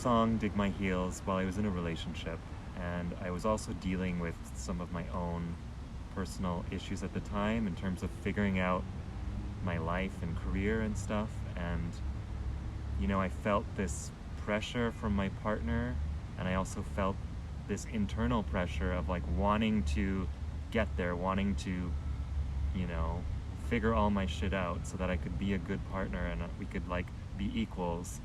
song, Dig My Heels, while I was in a relationship, and I was also dealing with some of my own personal issues at the time in terms of figuring out my life and career and stuff. And I felt this pressure from my partner, and I also felt this internal pressure of like wanting to get there, wanting to figure all my shit out so that I could be a good partner and we could like be equals,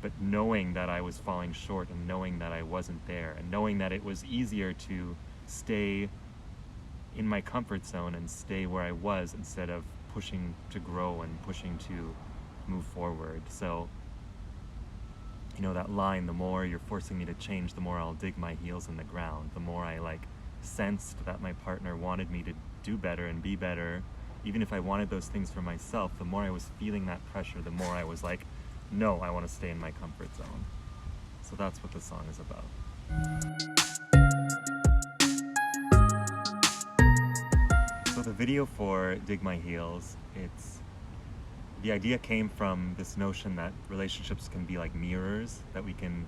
but knowing that I was falling short and knowing that I wasn't there, and knowing that it was easier to stay in my comfort zone and stay where I was instead of pushing to grow and pushing to move forward. So that line, the more you're forcing me to change, the more I'll dig my heels in the ground. The more I like sensed that my partner wanted me to do better and be better, even if I wanted those things for myself, the more I was feeling that pressure, the more I was like, no, I want to stay in my comfort zone. So that's what the song is about. So the video for Dig My Heels, the idea came from this notion that relationships can be like mirrors, that we can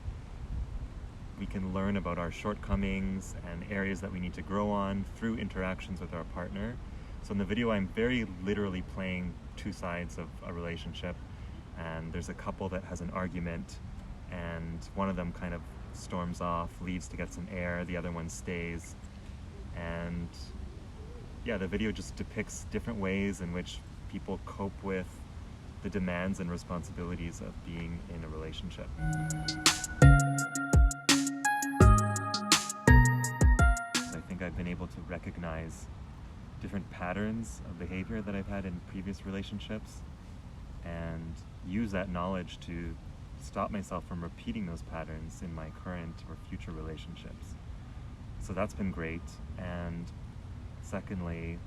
learn about our shortcomings and areas that we need to grow on through interactions with our partner. So in the video, I'm very literally playing two sides of a relationship, and there's a couple that has an argument, and one of them kind of storms off, leaves to get some air, the other one stays. And yeah, the video just depicts different ways in which people cope with the demands and responsibilities of being in a relationship. I think I've been able to recognize different patterns of behavior that I've had in previous relationships and use that knowledge to stop myself from repeating those patterns in my current or future relationships. So that's been great. And secondly,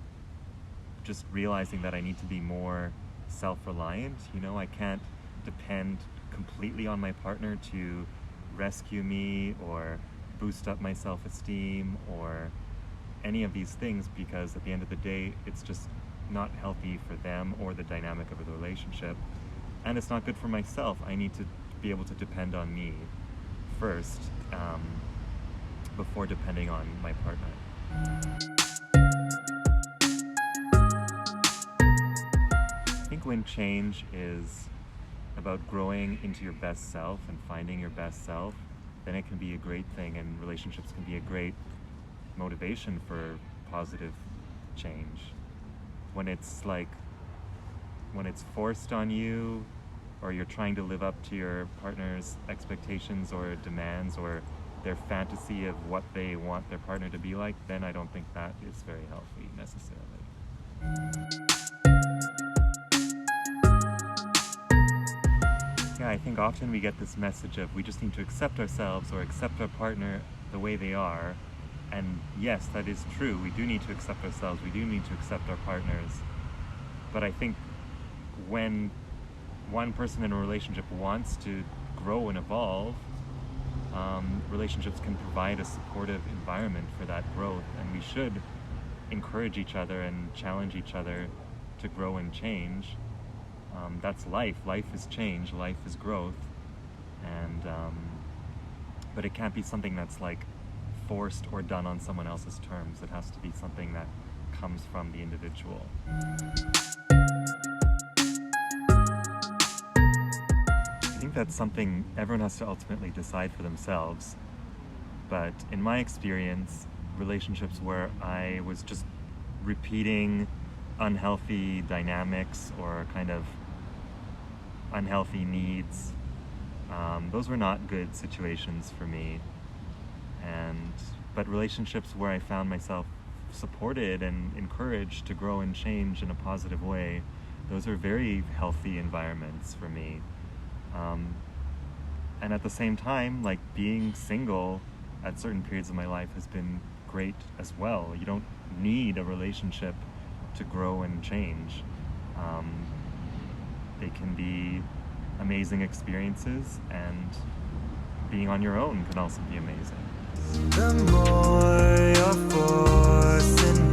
just realizing that I need to be more self-reliant. I can't depend completely on my partner to rescue me or boost up my self-esteem or any of these things, because at the end of the day, it's just not healthy for them or the dynamic of the relationship, and it's not good for myself. I need to be able to depend on me first, before depending on my partner. I think when change is about growing into your best self and finding your best self, then it can be a great thing, and relationships can be a great motivation for positive change. When it's forced on you, or you're trying to live up to your partner's expectations or demands or their fantasy of what they want their partner to be like, then I don't think that is very healthy necessarily. Yeah, I think often we get this message of we just need to accept ourselves or accept our partner the way they are. And yes, that is true. We do need to accept ourselves. We do need to accept our partners. But I think when one person in a relationship wants to grow and evolve, relationships can provide a supportive environment for that growth. And we should encourage each other and challenge each other to grow and change. That's life. Life is change. Life is growth. And but it can't be something that's like forced or done on someone else's terms. It has to be something that comes from the individual. I think that's something everyone has to ultimately decide for themselves. But in my experience, relationships where I was just repeating unhealthy dynamics or kind of unhealthy needs, those were not good situations for me. But relationships where I found myself supported and encouraged to grow and change in a positive way, those are very healthy environments for me. And at the same time, like being single at certain periods of my life has been great as well. You don't need a relationship to grow and change. They can be amazing experiences, and being on your own can also be amazing. The more you're forcing